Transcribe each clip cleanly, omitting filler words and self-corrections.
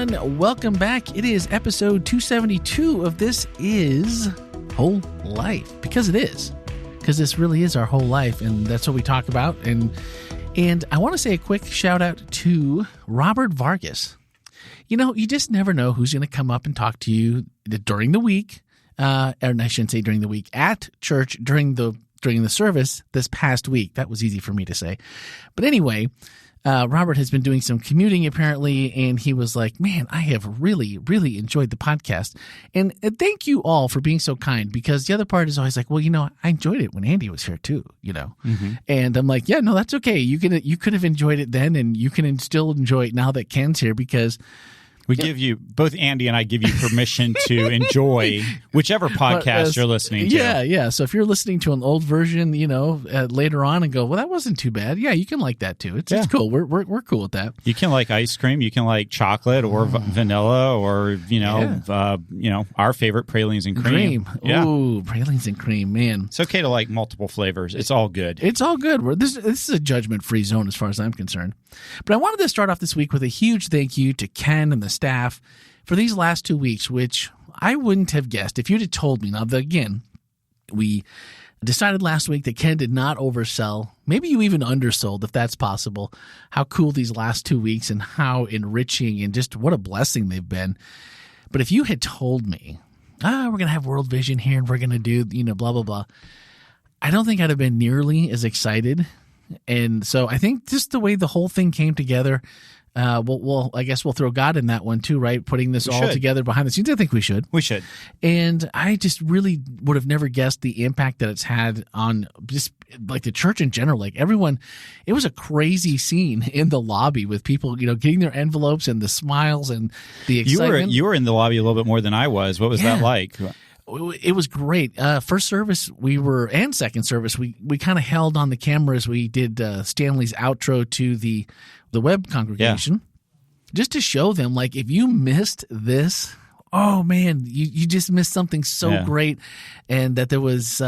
everyone. Welcome back. It is episode 272 of This Is Whole Life. Because it is. Because this really is our whole life, and that's what we talk about. And I want to say a quick shout out to Robert Vargas. You know, you just never know who's going to come up and talk to you during the week. Or I shouldn't say during the week, at church during the service this past week. That was easy for me to say. But anyway, Robert has been doing some commuting apparently, and he was like, man, I have really, really enjoyed the podcast. And thank you all for being so kind, because the other part is always like, well, you know, I enjoyed it when Andy was here too, you know. Mm-hmm. And I'm like, yeah, no, that's okay. You could have enjoyed it then, and you can still enjoy it now that Ken's here, because we give you, both Andy and I give you permission to enjoy whichever podcast you're listening to. Yeah. So if you're listening to an old version, you know, later on and go, well, that wasn't too bad. Yeah, you can like that too. It's cool. We're cool with that. You can like ice cream. You can like chocolate or vanilla, or, you know, our favorite pralines and cream. Yeah. Ooh, pralines and cream, man. It's okay to like multiple flavors. It's all good. It's all good. This is a judgment-free zone as far as I'm concerned. But I wanted to start off this week with a huge thank you to Ken and the staff for these last 2 weeks, which I wouldn't have guessed if you'd have told me. Now, again, we decided last week that Ken did not oversell. Maybe you even undersold, if that's possible, how cool these last 2 weeks and how enriching and just what a blessing they've been. But if you had told me, we're going to have World Vision here and we're going to do, you know, blah, blah, blah, I don't think I'd have been nearly as excited. And so I think just the way the whole thing came together, well, I guess we'll throw God in that one too, right? Putting this all together behind the scenes. I think we should. We should. And I just really would have never guessed the impact that it's had on just like the church in general. Like everyone, it was a crazy scene in the lobby with people, you know, getting their envelopes and the smiles and the excitement. You were in the lobby a little bit more than I was. What was that like? It was great. First service, and second service, we kind of held on the cameras. We did Stanley's outro to the web congregation, just to show them, like, if you missed this, oh man, you just missed something so great, and that there was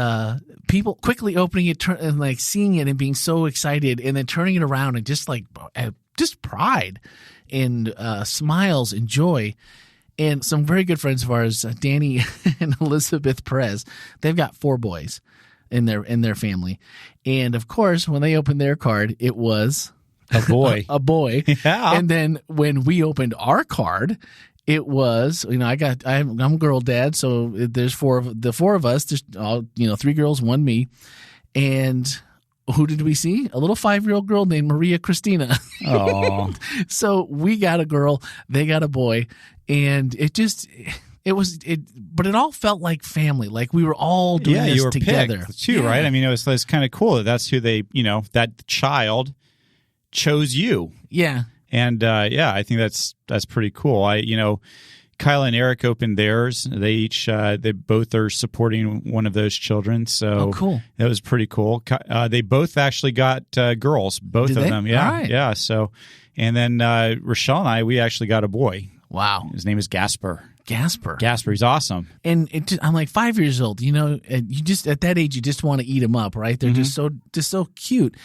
people quickly opening it and like seeing it and being so excited, and then turning it around and just like just pride and smiles and joy. And some very good friends of ours, Danny and Elizabeth Perez, they've got 4 boys in their family. And of course, when they opened their card, it was a boy. A boy. Yeah. And then when we opened our card, it was, you know, I'm a girl dad, so there's the four of us, there's all, you know, 3 girls, 1 me. And who did we see? A little 5-year-old girl named Maria Christina. Oh. So we got a girl, they got a boy. And but it all felt like family. Like we were all doing this together. Picked too, right? I mean, it was kind of cool. That's who they, you know, that child chose you. Yeah. And I think that's pretty cool. Kyla and Eric opened theirs. They both are supporting one of those children. So cool. That was pretty cool. They both actually got girls, both of them. Yeah. Right. Yeah. So, and then Rochelle and I, we actually got a boy. Wow. His name is Gasper. Gasper. He's awesome. And I'm like 5 years old, you know, and you just, at that age, you just want to eat them up, right? They're just so cute.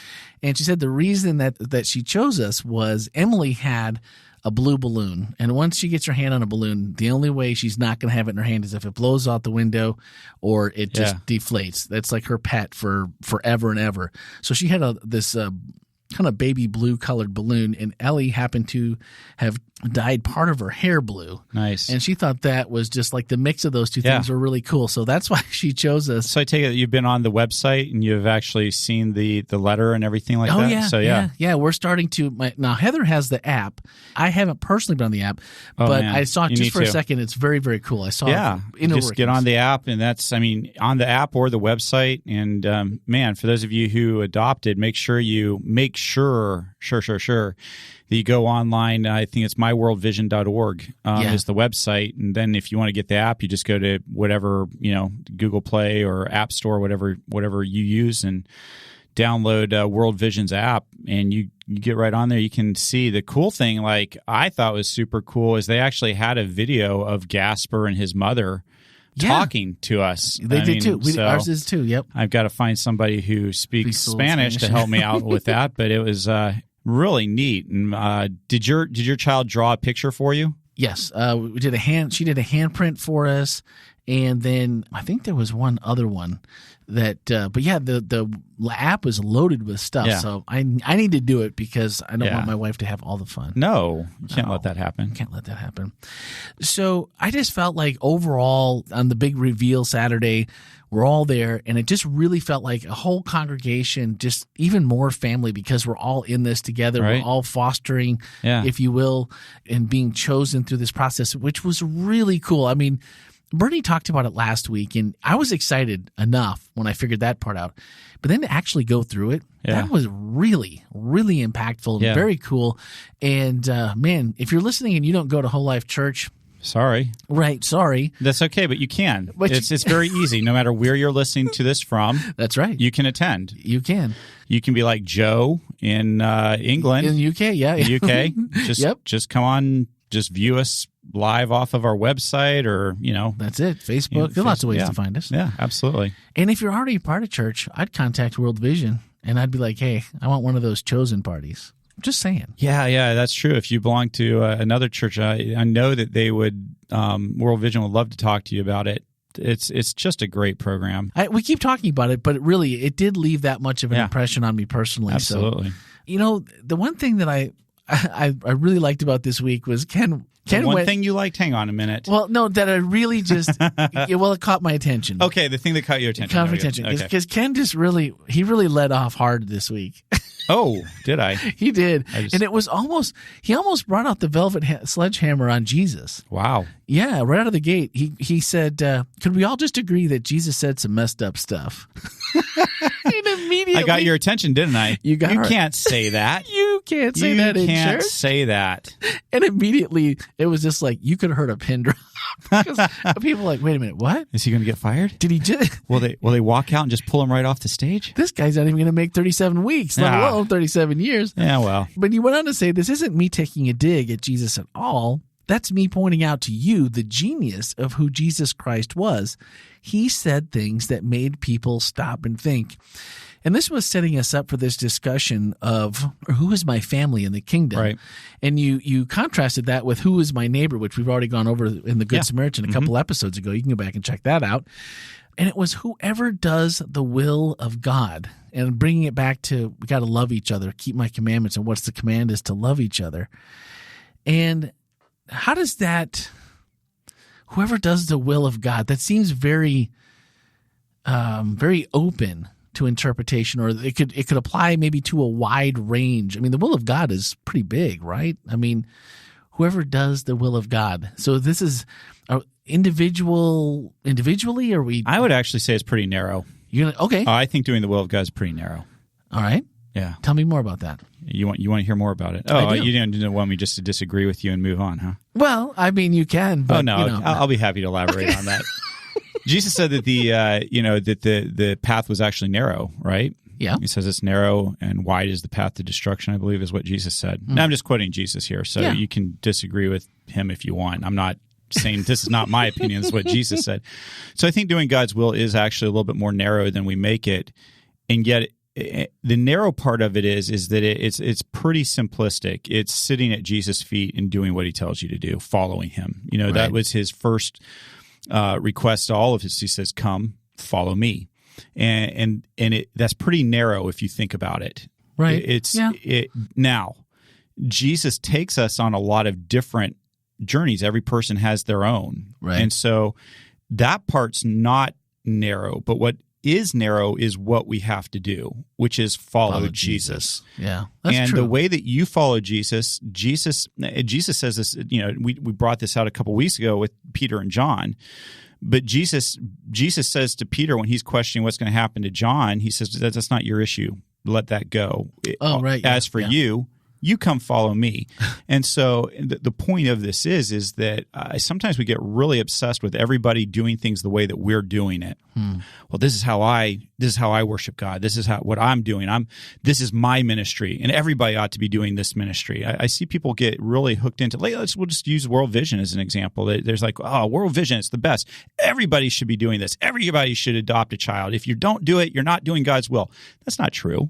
And she said the reason that she chose us was Emily had a blue balloon. And once she gets her hand on a balloon, the only way she's not going to have it in her hand is if it blows out the window or it just deflates. That's like her pet for forever and ever. So she had this kind of baby blue colored balloon, and Ellie happened to have dyed part of her hair blue. Nice. And she thought that was just like the mix of those two things were really cool. So that's why she chose us. So I take it that you've been on the website and you've actually seen the letter and everything like that? Yeah. So yeah. We're starting to now Heather has the app. I haven't personally been on the app, but I saw it just for a second. It's very, very cool. I saw it. Just get on the app, and that's, I mean, on the app or the website. And man, for those of you who adopted, make sure that you go online. I think it's myworldvision.org is the website. And then if you want to get the app, you just go to whatever, Google Play or App Store, whatever you use, and download World Vision's app, and you get right on there. You can see the cool thing, like I thought was super cool, is they actually had a video of Gasper and his mother talking to us. They did too. Ours is too. Yep. I've got to find somebody who speaks Spanish to help me out with that, but it was really neat. And did your child draw a picture for you? Yes, we did she did a handprint for us, and then I think there was one other one that. But yeah, the app was loaded with stuff, so I need to do it because I don't want my wife to have all the fun. No, you can't let that happen. Can't let that happen. So I just felt like overall on the big reveal Saturday, we're all there, and it just really felt like a whole congregation, just even more family, because we're all in this together. Right. We're all fostering, if you will, and being chosen through this process, which was really cool. I mean, Bernie talked about it last week, and I was excited enough when I figured that part out. But then to actually go through it, that was really, really impactful and very cool. And man, if you're listening and you don't go to WholeLife Church, sorry. Right, sorry. That's okay, but you can. It's very easy. No matter where you're listening to this from, that's right. You can attend. You can. You can be like Joe in England. In the UK, yeah. UK. Just come on, just view us live off of our website, or, That's it. Facebook. There's lots of ways to find us. Yeah, absolutely. And if you're already part of church, I'd contact World Vision, and I'd be like, hey, I want one of those chosen parties. Just saying. Yeah, that's true. If you belong to another church, I know that they would, World Vision would love to talk to you about it. It's just a great program. We keep talking about it, but it did leave that much of an impression on me personally. Absolutely. So, the one thing that I really liked about this week was Ken thing you liked? Hang on a minute. Well, no, that I really just it caught my attention. Okay, the thing that caught your attention. Caught my attention because Ken just really led off hard this week. Oh, did I? He did. And it was he almost brought out the velvet sledgehammer on Jesus. Wow. Yeah, right out of the gate. He said, could we all just agree that Jesus said some messed up stuff? And immediately, I got your attention, didn't I? You can't say that. You can't say that in church. You can't say that. And immediately, it was just like, you could have heard a pin drop. Because people were like, wait a minute, what? Is he going to get fired? Did he just... Will they walk out and just pull him right off the stage? This guy's not even going to make 37 weeks, let alone 37 years. Yeah, well. But he went on to say, this isn't me taking a dig at Jesus at all. That's me pointing out to you the genius of who Jesus Christ was. He said things that made people stop and think. And this was setting us up for this discussion of who is my family in the kingdom. Right. And you contrasted that with who is my neighbor, which we've already gone over in the Good Samaritan a couple episodes ago. You can go back and check that out. And it was whoever does the will of God. And bringing it back to, we got to love each other, keep my commandments. And what's the command is to love each other. And how does that, whoever does the will of God, that seems very, very open to interpretation, or it could apply maybe to a wide range. I mean, the will of God is pretty big, right? I mean, whoever does the will of God. So this is individually, or we? I would actually say it's pretty narrow. Okay. I think doing the will of God is pretty narrow. All right. Yeah. Tell me more about that. You want to hear more about it? I do. You didn't want me just to disagree with you and move on, huh? Well, I mean, you can. But, I'll be happy to elaborate on that. Jesus said that the path was actually narrow, right? Yeah. He says it's narrow and wide is the path to destruction, I believe is what Jesus said. Now, I'm just quoting Jesus here, so you can disagree with him if you want. I'm not saying this is not my opinion. This is what Jesus said. So I think doing God's will is actually a little bit more narrow than we make it. And yet the narrow part of it is that it's pretty simplistic. It's sitting at Jesus' feet and doing what he tells you to do, following him. Right. That was his first request to all of his. He says, come, follow me. And that's pretty narrow if you think about it. Right. Now, Jesus takes us on a lot of different journeys. Every person has their own. Right. And so that part's not narrow, but what is narrow is what we have to do, which is follow Jesus. Yeah, that's true. true. The way that you follow Jesus says this, we brought this out a couple weeks ago with Peter and John, but Jesus says to Peter when he's questioning what's going to happen to John, he says, that's not your issue. Let that go. Right. As for you, you come follow me. And so the point of this is that sometimes we get really obsessed with everybody doing things the way that we're doing it. Well, this is how I worship God. This is what I'm doing. This is my ministry, and everybody ought to be doing this ministry. I see people get really hooked into. We'll just use World Vision as an example. There's like, oh, World Vision, it's the best. Everybody should be doing this. Everybody should adopt a child. If you don't do it, you're not doing God's will. That's not true.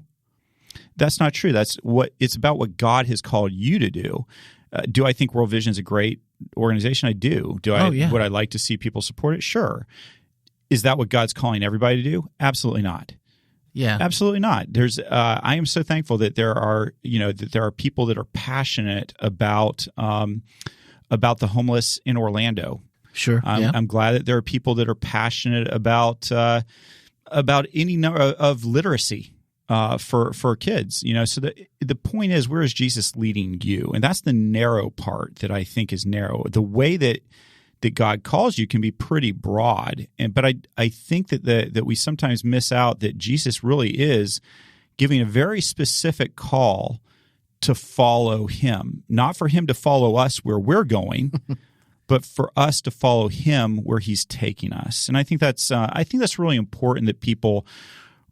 That's not true. It's about what God has called you to do. Do I think World Vision is a great organization? I do. Would I like to see people support it? Sure. Is that what God's calling everybody to do? Absolutely not. Yeah, absolutely not. I am so thankful that there are people that are passionate about the homeless in Orlando. Sure. I'm glad that there are people that are passionate about any number of literacy for kids. So the point is, where is Jesus leading you? And that's the narrow part that I think is narrow. The way that God calls you can be pretty broad, but I think that we sometimes miss out that Jesus really is giving a very specific call to follow him, not for him to follow us where we're going, but for us to follow him where he's taking us. And I think that's really important that people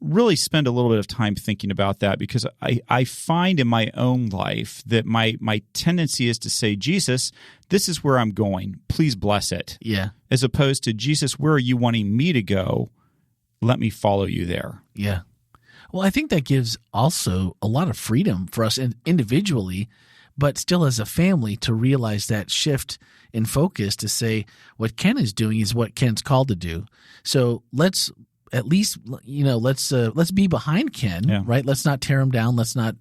really spend a little bit of time thinking about that, because I find in my own life that my tendency is to say, Jesus, this is where I'm going. Please bless it. Yeah. As opposed to, Jesus, where are you wanting me to go? Let me follow you there. Yeah. Well, I think that gives also a lot of freedom for us individually, but still as a family, to realize that shift in focus to say what Ken is doing is what Ken's called to do. So let's at least, let's be behind Ken, right? Let's not tear him down. Let's not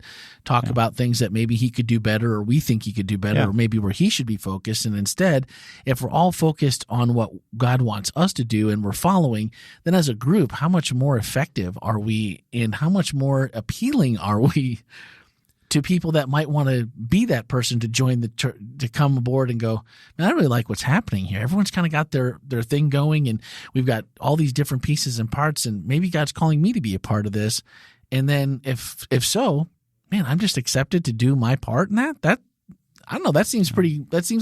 talk about things that maybe he could do better, or we think he could do better, or maybe where he should be focused. And instead, if we're all focused on what God wants us to do and we're following, then as a group, how much more effective are we, and how much more appealing are we to people that might want to be that person to join to come aboard and go, man, I really like what's happening here. Everyone's kind of got their thing going, and we've got all these different pieces and parts, and maybe God's calling me to be a part of this. And then if so, man, I'm just accepted to do my part in that. I don't know. That seems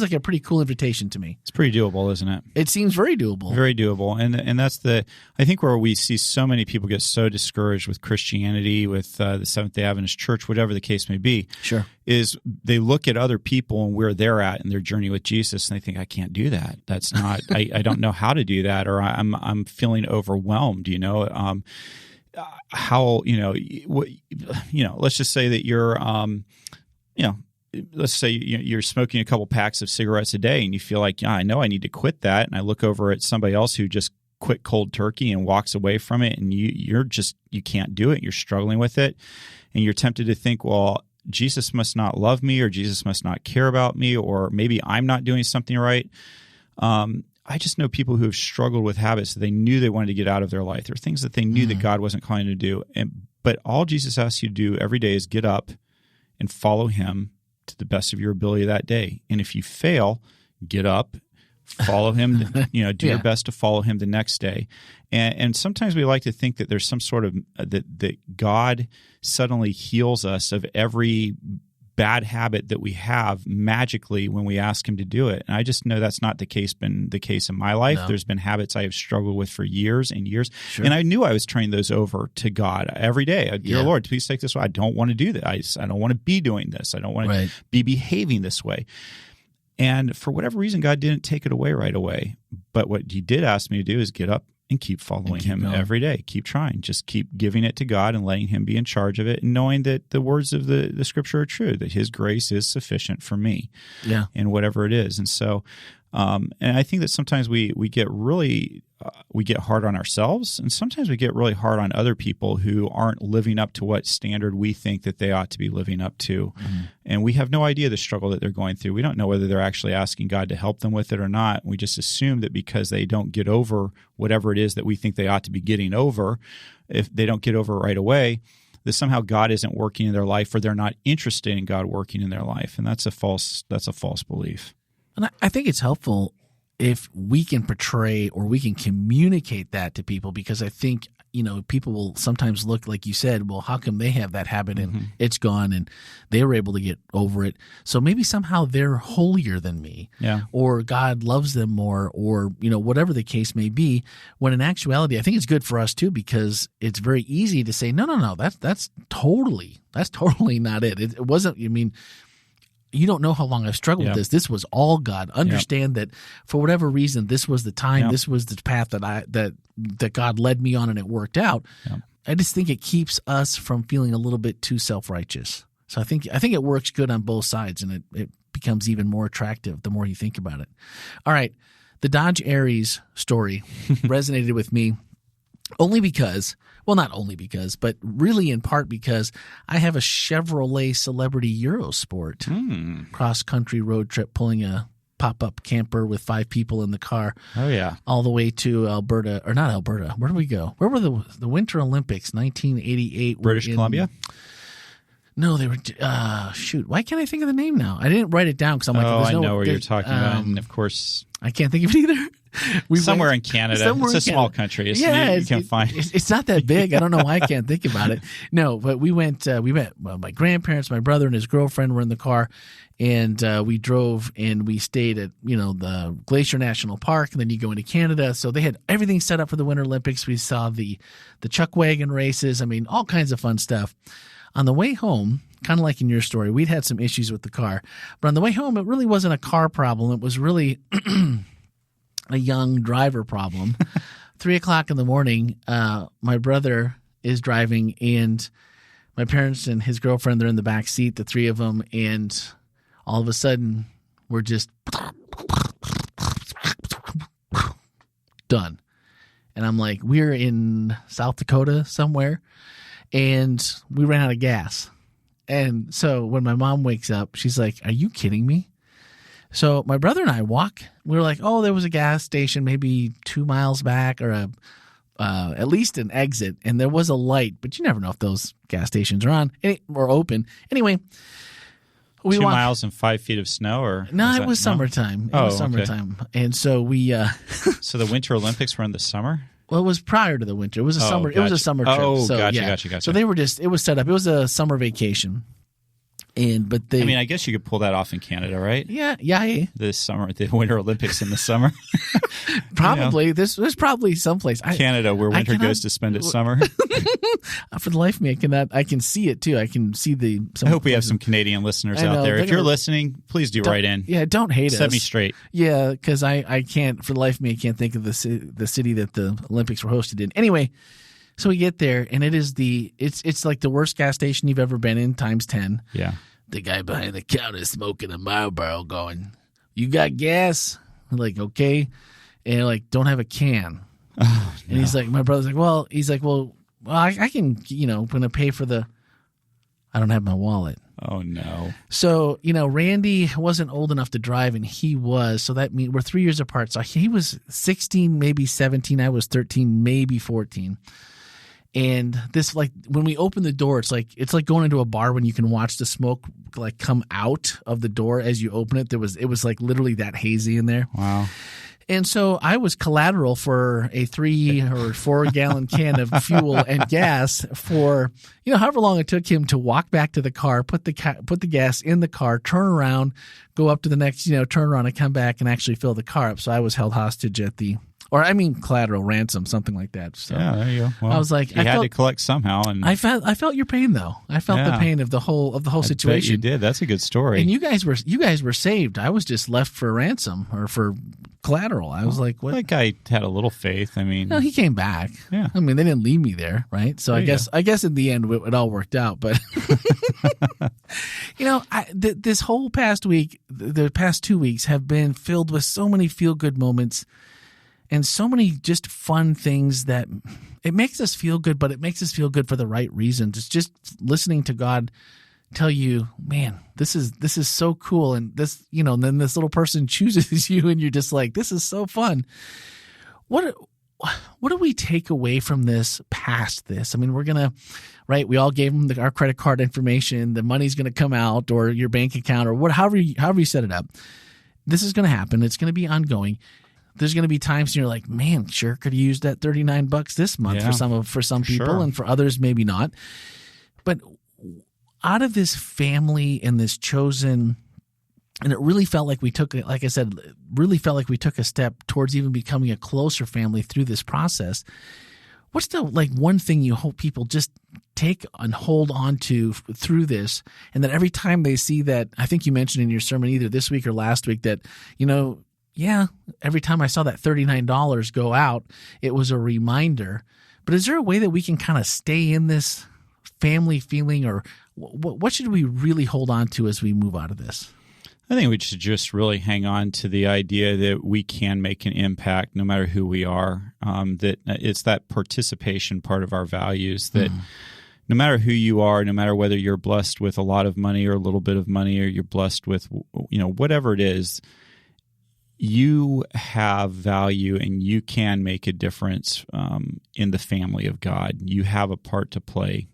like a pretty cool invitation to me. It's pretty doable, isn't it? It seems very doable. Very doable. And that's I think where we see so many people get so discouraged with Christianity, with the Seventh-day Adventist Church, whatever the case may be. Sure. Is they look at other people and where they're at in their journey with Jesus, and they think, I can't do that. That's not, I don't know how to do that, or I'm feeling overwhelmed, how, let's just say that you're, let's say you're smoking a couple packs of cigarettes a day, and you feel like, I know I need to quit that. And I look over at somebody else who just quit cold turkey and walks away from it, and you can't do it. You're struggling with it, and you're tempted to think, well, Jesus must not love me, or Jesus must not care about me, or maybe I'm not doing something right. I just know people who have struggled with habits that they knew they wanted to get out of their life. There are things that they knew that God wasn't calling them to do. But all Jesus asks you to do every day is get up and follow him to the best of your ability that day. And if you fail, get up, follow him, do your best to follow him the next day. And sometimes we like to think that there's some sort of, that God suddenly heals us of every bad habit that we have magically when we ask him to do it. And I just know that's not been the case in my life. No. There's been habits I have struggled with for years and years. Sure. And I knew I was turning those over to God every day. Dear Lord, please take this away. I don't want to do that. I don't want to be doing this. I don't want to be behaving this way. And for whatever reason, God didn't take it away right away. But what he did ask me to do is get up and keep following him every day. Keep trying. Just keep giving it to God and letting him be in charge of it, and knowing that the words of the scripture are true, that his grace is sufficient for me in whatever it is. And so, and I think that sometimes we get really we get hard on ourselves, and sometimes we get really hard on other people who aren't living up to what standard we think that they ought to be living up to. Mm-hmm. And we have no idea the struggle that they're going through. We don't know whether they're actually asking God to help them with it or not. We just assume that because they don't get over whatever it is that we think they ought to be getting over, if they don't get over it right away, that somehow God isn't working in their life, or they're not interested in God working in their life. And that's a false belief. And I think it's helpful if we can portray or we can communicate that to people, because I think, people will sometimes look, like you said, well, how come they have that habit and it's gone and they were able to get over it? So maybe somehow they're holier than me, or God loves them more, or, whatever the case may be, when in actuality, I think it's good for us too, because it's very easy to say, no, that's totally not it. It wasn't, you don't know how long I've struggled with this. This was all God. Understand that for whatever reason, this was the time, this was the path that God led me on, and it worked out. I just think it keeps us from feeling a little bit too self-righteous. So I think it works good on both sides, and it becomes even more attractive the more you think about it. All right. The Dodge Aries story resonated with me only because, well, not only because, but really in part because I have a Chevrolet Celebrity Eurosport cross-country road trip pulling a pop-up camper with 5 people in the car. Oh, yeah. All the way to Alberta, or not Alberta. Where did we go? Where were the Winter Olympics, 1988? British Columbia? No, they were, shoot, why can't I think of the name now? I didn't write it down because I'm like, I know where you're talking about. And of course, I can't think of it either. Somewhere in Canada. It's a small country. Yeah, you can find it's not that big. I don't know why I can't think about it. No, but we went, my grandparents, my brother and his girlfriend were in the car, and we drove and we stayed at, the Glacier National Park, and then you go into Canada. So they had everything set up for the Winter Olympics. We saw the chuck wagon races. I mean, all kinds of fun stuff. On the way home, kind of like in your story, we'd had some issues with the car. But on the way home, it really wasn't a car problem. It was really a young driver problem. 3:00 in the morning, my brother is driving, and my parents and his girlfriend, they're in the back seat, the 3 of them, and all of a sudden, we're just done. And I'm like, we're in South Dakota somewhere, and we ran out of gas. And so when my mom wakes up, she's like, are you kidding me? So my brother and I walk. We were like, oh, there was a gas station maybe 2 miles back, or at least an exit, and there was a light, but you never know if those gas stations are on or open. Anyway, we 2 miles and 5 feet of snow, or no, it was summertime. It was summertime, okay. And so we. So the Winter Olympics were in the summer. Well, it was prior to the winter. It was a summer. Gotcha. It was a summer trip. Oh, so, gotcha. So they were it was set up. It was a summer vacation. I guess you could pull that off in Canada, right? Yeah. This summer, the Winter Olympics in the summer. Probably. There's probably someplace. Canada, where winter goes to spend its summer. For the life of me, I can see it too. I can see I hope we have some Canadian listeners out there. If you're listening, please do write in. Yeah, don't hate us. Set me straight. Yeah, because I can't, for the life of me, I can't think of the city that the Olympics were hosted in. Anyway, so we get there, and it's like the worst gas station you've ever been in times 10. Yeah. The guy behind the counter smoking a Marlboro going, you got gas? I'm like, okay. And like, don't have a can. Oh, no. And he's like, my brother's like, well, I can, I'm going to pay for I don't have my wallet. Oh, no. So, Randy wasn't old enough to drive, and he was. So that means we're 3 years apart. So he was 16, maybe 17. I was 13, maybe 14. And this, like, when we open the door, it's like going into a bar when you can watch the smoke like come out of the door as you open it. It was like literally that hazy in there. Wow. And so I was collateral for a 3 or 4 gallon can of fuel and gas for, however long it took him to walk back to the car, put the gas in the car, turn around, go up to the next, turn around and come back and actually fill the car up. So I was held hostage at collateral ransom, something like that. So yeah, there you go. Well, I was like, you had to collect somehow, and I felt your pain though. I felt the pain of the whole situation. Bet you did. That's a good story. And you guys were saved. I was just left for ransom or for collateral. I was like, what? That guy had a little faith. I mean, no, he came back. Yeah. I mean, they didn't leave me there, right? So I guess in the end it all worked out. But this whole past week, the past 2 weeks have been filled with so many feel good moments. And so many just fun things that it makes us feel good, but it makes us feel good for the right reasons. It's just listening to God tell you, man, this is so cool. And this, and then this little person chooses you and you're just like, this is so fun. What do we take away from this past this? I mean, we're going to, right? We all gave them our credit card information. The money's going to come out, or your bank account, or however you set it up. This is going to happen. It's going to be ongoing. There's going to be times you're like, man, sure could have used that $39 this month for some people, sure. And for others maybe not. But out of this family and this chosen, and it really felt like we took, like I said, a step towards even becoming a closer family through this process. What's the one thing you hope people just take and hold on to through this, and that every time they see that, I think you mentioned in your sermon either this week or last week that, every time I saw that $39 go out, it was a reminder. But is there a way that we can kind of stay in this family feeling, or what should we really hold on to as we move out of this? I think we should just really hang on to the idea that we can make an impact no matter who we are, that it's that participation part of our values that no matter who you are, no matter whether you're blessed with a lot of money or a little bit of money, or you're blessed with, whatever it is, you have value and you can make a difference in the family of God. You have a part to play,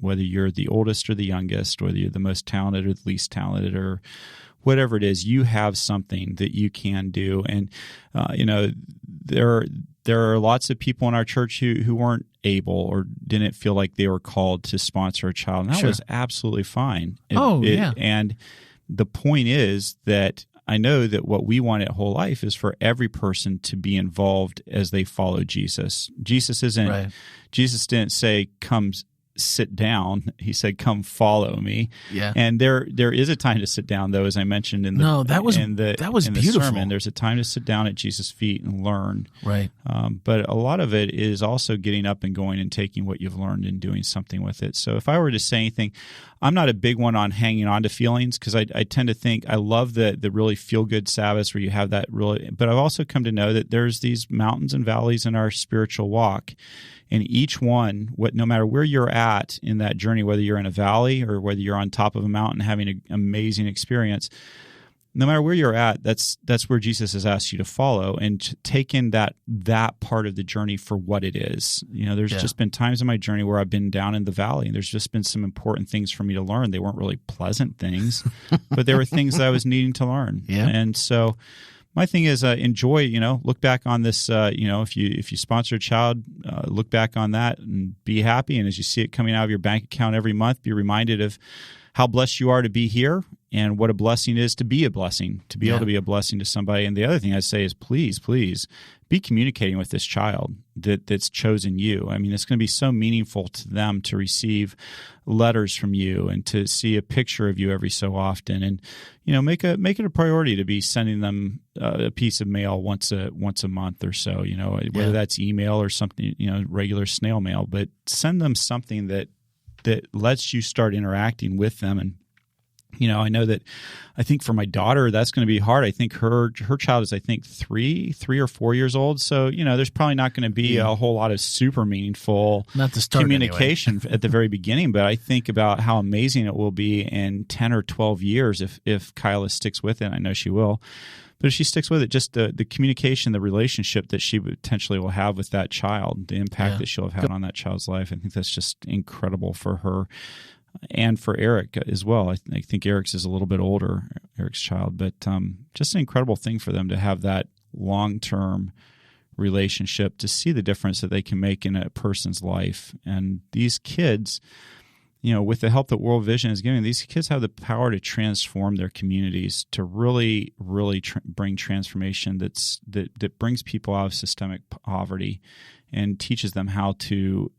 whether you're the oldest or the youngest, whether you're the most talented or the least talented, or whatever it is, you have something that you can do. And, there are lots of people in our church who weren't able or didn't feel like they were called to sponsor a child. And that was absolutely fine. And the point is that I know that what we want at Whole Life is for every person to be involved as they follow Jesus. Jesus didn't say, come sit down. He said, come follow me. Yeah. And there is a time to sit down, though, as I mentioned in the beautiful sermon. There's a time to sit down at Jesus' feet and learn. Right. But a lot of it is also getting up and going and taking what you've learned and doing something with it. So if I were to say anything, I'm not a big one on hanging on to feelings, because I tend to think I love the really feel-good Sabbaths where you have that really, but I've also come to know that there's these mountains and valleys in our spiritual walk. And each one, no matter where you're at in that journey, whether you're in a valley or whether you're on top of a mountain having an amazing experience, no matter where you're at, that's where Jesus has asked you to follow and take in that part of the journey for what it is. There's just been times in my journey where I've been down in the valley, and there's just been some important things for me to learn. They weren't really pleasant things, but they were things that I was needing to learn. Yeah. And so my thing is enjoy, look back on this, if you sponsor a child, look back on that and be happy. And as you see it coming out of your bank account every month, be reminded of how blessed you are to be here and what a blessing it is to be a blessing, to be able to be a blessing to somebody. And the other thing I'd say is please be communicating with this child that's chosen you. I mean, it's going to be so meaningful to them to receive letters from you and to see a picture of you every so often. And, make it a priority to be sending them a piece of mail once a month or so, whether that's email or something, regular snail mail, but send them something that lets you start interacting with them. And, I know that I think for my daughter, that's going to be hard. I think her child is, 3 or 4 years old. So, there's probably not going to be a whole lot of super meaningful communication at the very beginning. But I think about how amazing it will be in 10 or 12 years if Kyla sticks with it. I know she will. But if she sticks with it, just the communication, the relationship that she potentially will have with that child, the impact that she'll have had on that child's life, I think that's just incredible for her and for Eric as well. I think Eric's is a little bit older, Eric's child, but just an incredible thing for them to have that long-term relationship, to see the difference that they can make in a person's life. And these kids, with the help that World Vision is giving, these kids have the power to transform their communities, to really, really bring transformation that brings people out of systemic poverty and teaches them how to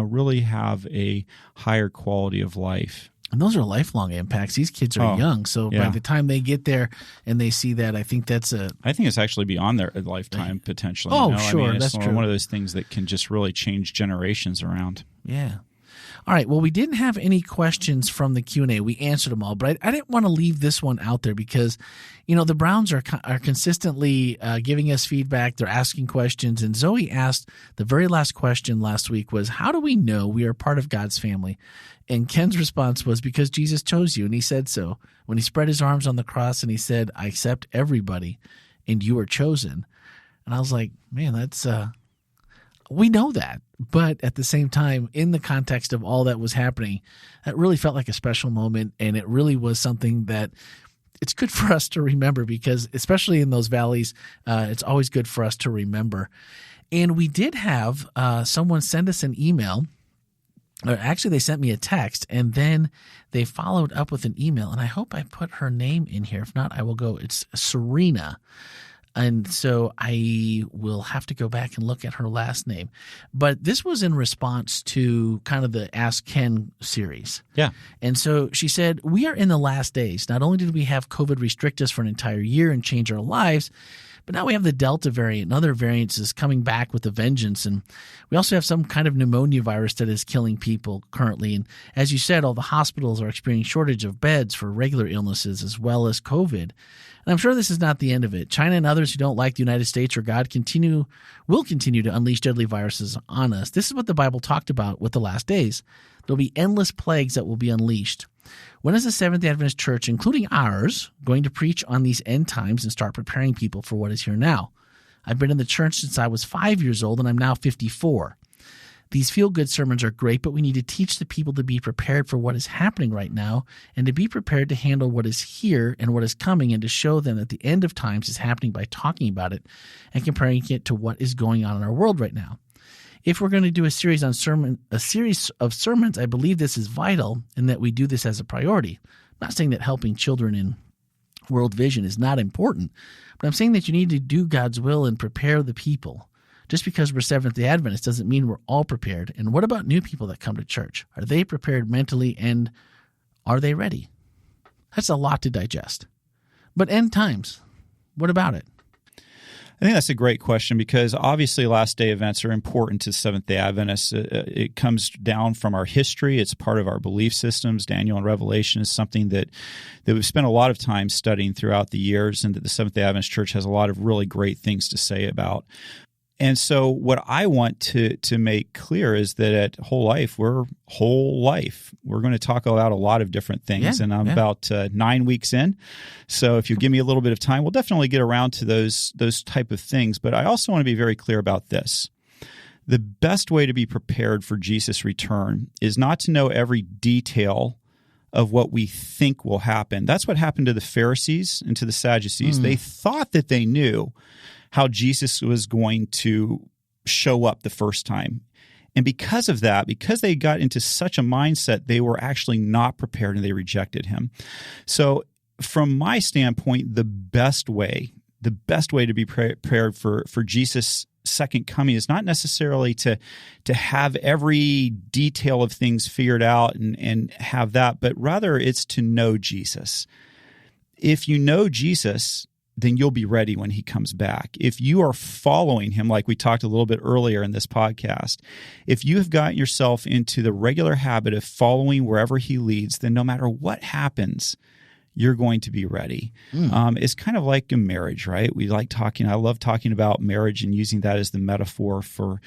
really have a higher quality of life. And those are lifelong impacts. These kids are young, so by the time they get there and they see that, I think it's actually beyond their lifetime potentially. Oh, sure, that's true. One of those things that can just really change generations around. Yeah. All right. Well, we didn't have any questions from the Q&A. We answered them all, but I didn't want to leave this one out there because, the Browns are consistently giving us feedback. They're asking questions. And Zoe asked, the very last question last week was, how do we know we are part of God's family? And Ken's response was, because Jesus chose you, and he said so. When he spread his arms on the cross and he said, I accept everybody, and you are chosen. And I was like, man, that's we know that. But at the same time, in the context of all that was happening, that really felt like a special moment, and it really was something that it's good for us to remember, because especially in those valleys, it's always good for us to remember. And we did have someone send us an email. Or actually, they sent me a text, and then they followed up with an email. And I hope I put her name in here. If not, I will go. It's Serena. And so I will have to go back and look at her last name. But this was in response to kind of the Ask Ken series. Yeah. And so she said, we are in the last days. Not only did we have COVID restrict us for an entire year and change our lives, But now we have the Delta variant and other variants is coming back with a vengeance. And we also have some kind of pneumonia virus that is killing people currently. And as you said, all the hospitals are experiencing shortage of beds for regular illnesses as well as COVID. And I'm sure this is not the end of it. China and others who don't like the United States or God will continue to unleash deadly viruses on us. This is what the Bible talked about with the last days. There'll be endless plagues that will be unleashed. When is the Seventh-day Adventist Church, including ours, going to preach on these end times and start preparing people for what is here now? I've been in the church since I was 5 years old, and I'm now 54. These feel-good sermons are great, but we need to teach the people to be prepared for what is happening right now and to be prepared to handle what is here and what is coming and to show them that the end of times is happening by talking about it and comparing it to what is going on in our world right now. If we're going to do a series of sermons, I believe this is vital and that we do this as a priority. I'm not saying that helping children in World Vision is not important, but I'm saying that you need to do God's will and prepare the people. Just because we're Seventh-day Adventists doesn't mean we're all prepared. And what about new people that come to church? Are they prepared mentally and are they ready? That's a lot to digest. But end times, what about it? I think that's a great question because obviously last day events are important to Seventh-day Adventists. It comes down from our history. It's part of our belief systems. Daniel and Revelation is something that we've spent a lot of time studying throughout the years and that the Seventh-day Adventist Church has a lot of really great things to say about. And so what I want to make clear is that at WholeLife, we're whole life. We're going to talk about a lot of different things, and I'm about 9 weeks in. So if you give me a little bit of time, we'll definitely get around to those type of things. But I also want to be very clear about this. The best way to be prepared for Jesus' return is not to know every detail of what we think will happen. That's what happened to the Pharisees and to the Sadducees. They thought that they knew how Jesus was going to show up the first time. And because of that, because they got into such a mindset, they were actually not prepared and they rejected him. So from my standpoint, the best way to be prepared for Jesus' second coming is not necessarily to have every detail of things figured out and have that, but rather it's to know Jesus. If you know Jesus, then you'll be ready when he comes back. If you are following him, like we talked a little bit earlier in this podcast, if you have gotten yourself into the regular habit of following wherever he leads, then no matter what happens, you're going to be ready. It's kind of like a marriage, right? I love talking about marriage and using that as the metaphor for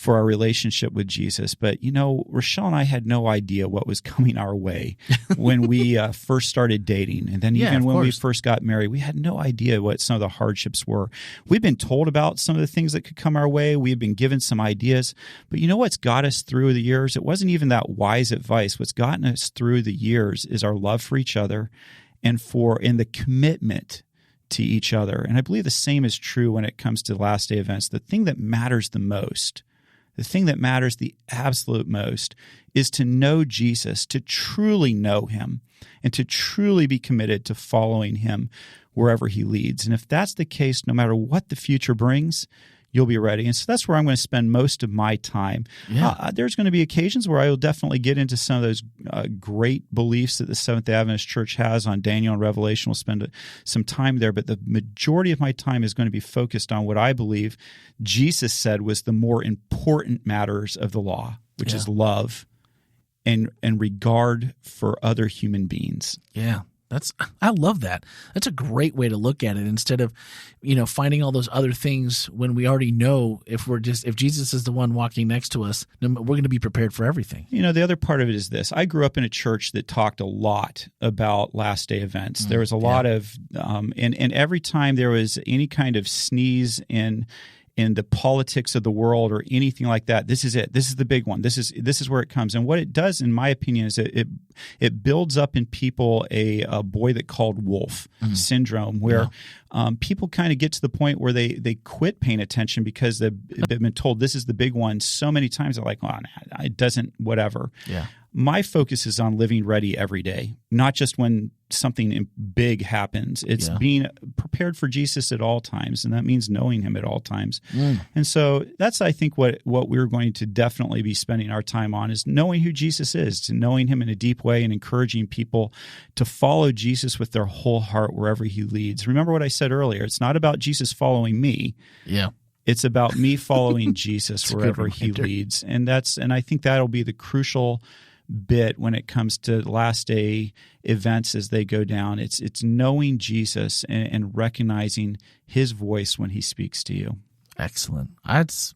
our relationship with Jesus. But, Rochelle and I had no idea what was coming our way when we first started dating. And then even when we first got married, we had no idea what some of the hardships were. We've been told about some of the things that could come our way. We've been given some ideas. But you know what's got us through the years? It wasn't even that wise advice. What's gotten us through the years is our love for each other and the commitment to each other. And I believe the same is true when it comes to last day events. The thing that matters the most, the thing that matters the absolute most is to know Jesus, to truly know him, and to truly be committed to following him wherever he leads. And if that's the case, no matter what the future brings, you'll be ready. And so that's where I'm going to spend most of my time. There's going to be occasions where I will definitely get into some of those great beliefs that the Seventh-day Adventist Church has on Daniel and Revelation. We'll spend some time there, but the majority of my time is going to be focused on what I believe Jesus said was the more important matters of the law, which is love and regard for other human beings. Yeah. I love that. That's a great way to look at it instead of, finding all those other things when we already know if Jesus is the one walking next to us, we're going to be prepared for everything. The other part of it is this. I grew up in a church that talked a lot about last day events. There was a lot of, and every time there was any kind of sneeze in the politics of the world or anything like that, this is it. This is the big one. This is where it comes. And what it does, in my opinion, is it builds up in people a boy that called wolf syndrome, where people kind of get to the point where they quit paying attention because they've been told this is the big one so many times. They're like, oh, it doesn't, whatever. Yeah. my focus is on living ready every day, not just when something big happens. It's being prepared for Jesus at all times, and that means knowing him at all times. And so that's, I think, what we're going to definitely be spending our time on is knowing who Jesus is, to knowing him in a deep way and encouraging people to follow Jesus with their whole heart wherever he leads. Remember what I said earlier. It's not about Jesus following me. Yeah. It's about me following Jesus wherever he leads. And I think that'll be the crucial bit when it comes to last day events as they go down. It's knowing Jesus and recognizing his voice when he speaks to you. Excellent. That's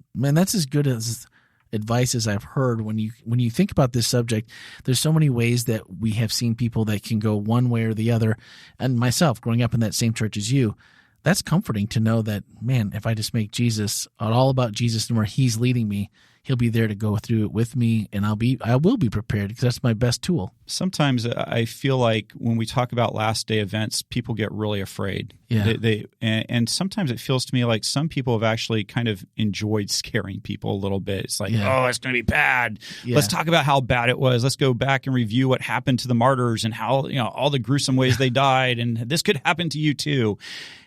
as good as advice as I've heard. When you think about this subject, there's so many ways that we have seen people that can go one way or the other. And myself, growing up in that same church as you, that's comforting to know that, man, if I just make Jesus all about Jesus and where he's leading me, he'll be there to go through it with me, and I will be prepared because that's my best tool. Sometimes I feel like when we talk about last day events, people get really afraid. Yeah. And sometimes it feels to me like some people have actually kind of enjoyed scaring people a little bit. It's like, oh, it's going to be bad. Yeah. Let's talk about how bad it was. Let's go back and review what happened to the martyrs and how, all the gruesome ways they died, and this could happen to you too.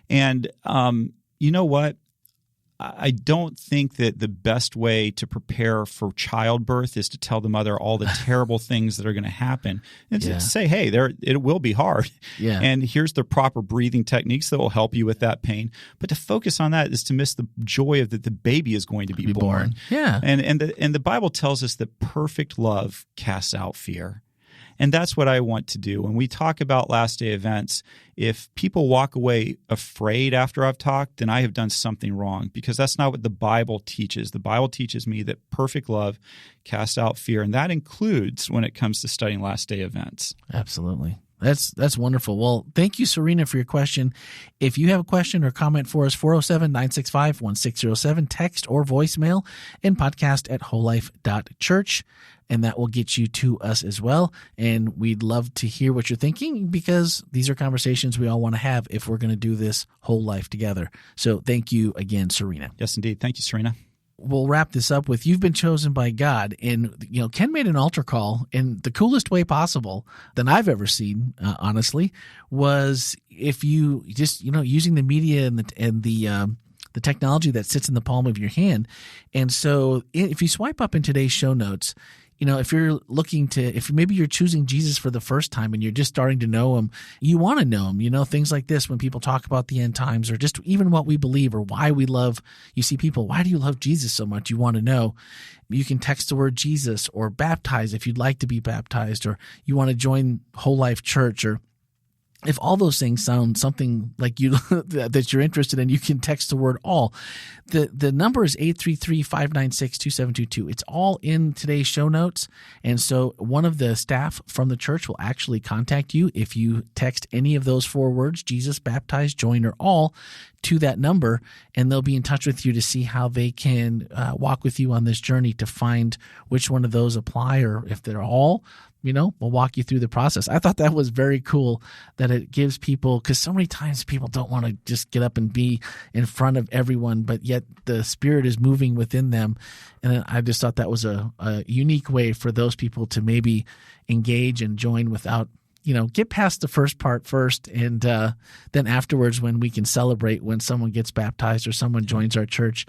And you know what? I don't think that the best way to prepare for childbirth is to tell the mother all the terrible things that are going to happen. And to say, hey, it will be hard. Yeah. And here's the proper breathing techniques that will help you with that pain. But to focus on that is to miss the joy of that the baby is going to be born. Yeah. And the Bible tells us that perfect love casts out fear. And that's what I want to do. When we talk about last day events, if people walk away afraid after I've talked, then I have done something wrong, because that's not what the Bible teaches. The Bible teaches me that perfect love casts out fear, and that includes when it comes to studying last day events. Absolutely. That's wonderful. Well, thank you, Serena, for your question. If you have a question or comment for us, 407-965-1607, text or voicemail, and podcast@wholelife.church. And that will get you to us as well. And we'd love to hear what you're thinking, because these are conversations we all want to have if we're going to do this whole life together. So thank you again, Serena. Yes, indeed. Thank you, Serena. We'll wrap this up with, you've been chosen by God. And, Ken made an altar call in the coolest way possible than I've ever seen, honestly, was if you just, using the media and the technology that sits in the palm of your hand. And so if you swipe up in today's show notes, if you're if maybe you're choosing Jesus for the first time and you're just starting to know him, you want to know him, things like this, when people talk about the end times or just even what we believe or why we love, you see people, why do you love Jesus so much? You want to know. You can text the word Jesus or baptize if you'd like to be baptized, or you want to join WholeLife Church, or if all those things sound something like you that you're interested in, you can text the word all. The number is 833-596-2722. It's all in today's show notes. And so one of the staff from the church will actually contact you if you text any of those 4 words, Jesus, baptize, join, or all, to that number, and they'll be in touch with you to see how they can walk with you on this journey to find which one of those apply, or if they're all, we'll walk you through the process. I thought that was very cool that it gives people, because so many times people don't want to just get up and be in front of everyone, but yet the Spirit is moving within them. And I just thought that was a unique way for those people to maybe engage and join without, get past the first part first, and then afterwards, when we can celebrate when someone gets baptized or someone joins our church.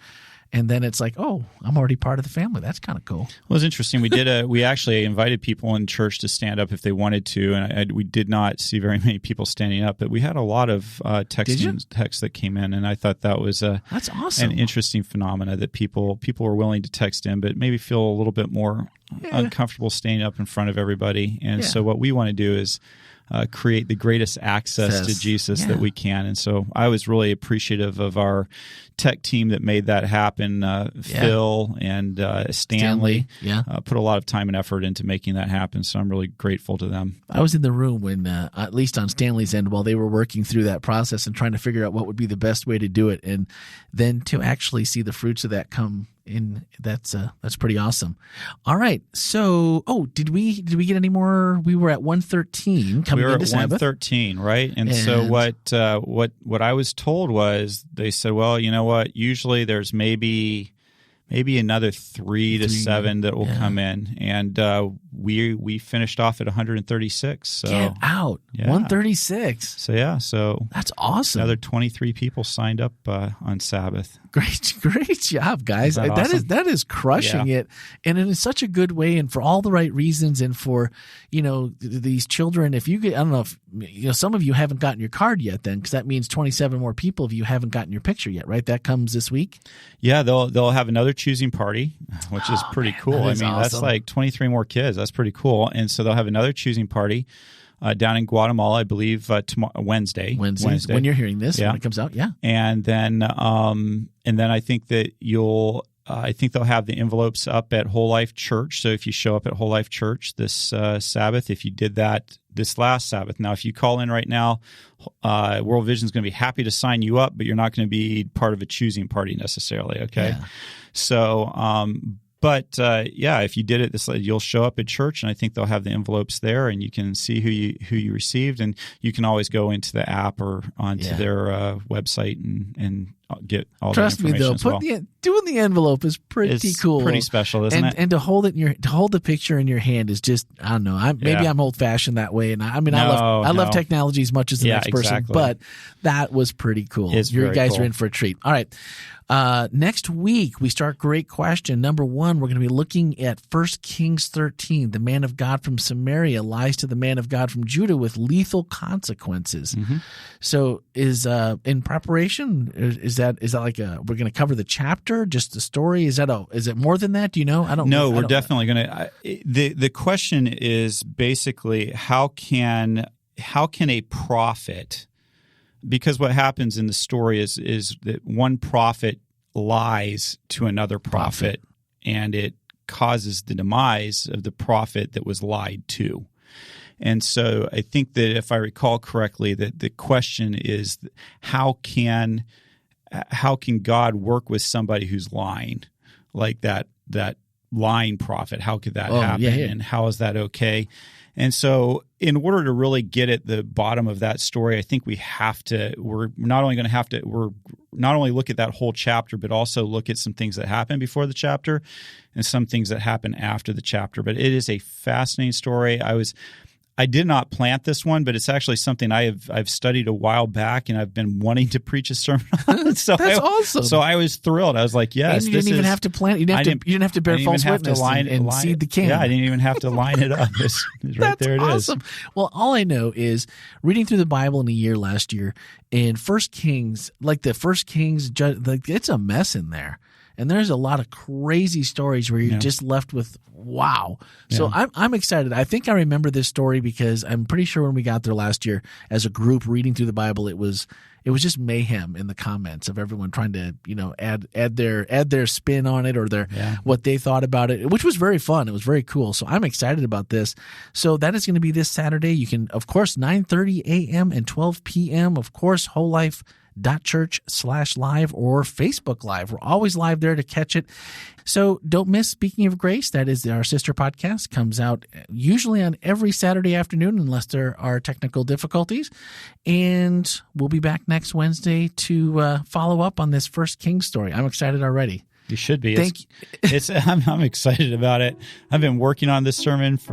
And then it's like, oh, I'm already part of the family. That's kind of cool. Well, it's interesting. We actually invited people in church to stand up if they wanted to, and we did not see very many people standing up, but we had a lot of texts that came in, and I thought that was that's awesome. An interesting phenomena that people were willing to text in, but maybe feel a little bit more uncomfortable standing up in front of everybody. And so what we want to do is create the greatest access to Jesus that we can. And so I was really appreciative of our tech team that made that happen. Phil and Stanley put a lot of time and effort into making that happen. So I'm really grateful to them. I was in the room when, at least on Stanley's end, while they were working through that process and trying to figure out what would be the best way to do it. And then to actually see the fruits of that come in, that's pretty awesome. All right. So, did we get any more? We were at 113 coming into Sabbath. 113, right? And so what I was told was, they said, well, you know what? Usually there's maybe another 3 to 7 that will come in, and we finished off at 136. So get out. Yeah. 136. So that's awesome. Another 23 people signed up on Sabbath. Great job, guys. That is crushing it, and in such a good way, and for all the right reasons, and for these children. If you get, I don't know if some of you haven't gotten your card yet, then, because that means 27 more people if you haven't gotten your picture yet, right? That comes this week. Yeah, they'll have another choosing party, which is pretty cool. Awesome. That's like 23 more kids. That's pretty cool. And so they'll have another choosing party down in Guatemala, I believe, Wednesday. When you're hearing this, when it comes out, yeah. And then I think that I think they'll have the envelopes up at WholeLife Church. So if you show up at WholeLife Church this Sabbath, if you did that this last Sabbath, now if you call in right now, World Vision is going to be happy to sign you up, but you're not going to be part of a choosing party necessarily. Okay, so. If you did it you'll show up at church, and I think they'll have the envelopes there, and you can see who you received, and you can always go into the app or onto their website and get all the information. Trust me, though, doing the envelope is pretty cool. Pretty special, isn't it? And to hold the picture in your hand is just, I don't know. I'm old fashioned that way, and I love technology as much as the next person, but that was pretty cool. You guys are in for a treat. All right. Next week, we start Great Question. Number 1, we're going to be looking at 1 Kings 13. The man of God from Samaria lies to the man of God from Judah with lethal consequences. Mm-hmm. So is in preparation, is that like we're going to cover the chapter, just the story? Is it more than that? Do you know? We're definitely going to. The question is basically how can a prophet, because what happens in the story is that one prophet lies to another prophet, and it causes the demise of the prophet that was lied to. And so I think that if I recall correctly, that the question is how can God work with somebody who's lying, like that lying prophet? How could that happen? Yeah. And how is that okay? And so in order to really get at the bottom of that story, I think we're not only look at that whole chapter, but also look at some things that happen before the chapter and some things that happen after the chapter. But it is a fascinating story. I did not plant this one, but it's actually something I've studied a while back, and I've been wanting to preach a sermon on. So that's awesome. So I was thrilled. I was like, yes. And you didn't even have to plant. You didn't have to bear false witness and seed the can. Yeah, I didn't even have to line it up. It's right there. It awesome. Well, all I know is reading through the Bible in a year last year, and 1 Kings, it's a mess in there. And there's a lot of crazy stories where you're just left with wow. So I'm excited. I think I remember this story because I'm pretty sure when we got there last year as a group reading through the Bible, it was just mayhem in the comments of everyone trying to add their spin on it or what they thought about it, which was very fun. It was very cool. So I'm excited about this. So that is going to be this Saturday. You can, of course, 9:30 a.m. and 12 p.m. Of course, WholeLife.Church/live or Facebook Live. We're always live there to catch it. So don't miss Speaking of Grace. That is our sister podcast. Comes out usually on every Saturday afternoon unless there are technical difficulties. And we'll be back next Wednesday to follow up on this 1 Kings story. I'm excited already. You should be. I'm excited about it. I've been working on this sermon He's been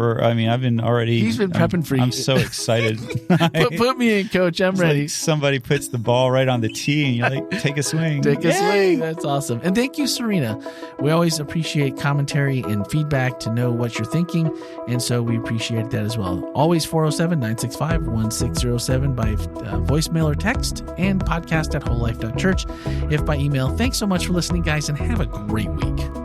prepping for you. I'm so excited. Put me in, Coach. I'm ready. Like somebody puts the ball right on the tee and you're like, take a swing. Swing. That's awesome. And thank you, Serena. We always appreciate commentary and feedback to know what you're thinking. And so we appreciate that as well. Always 407-965-1607 by voicemail or text, and podcast at WholeLife.Church if by email. Thanks so much for listening, guys, and have a great week.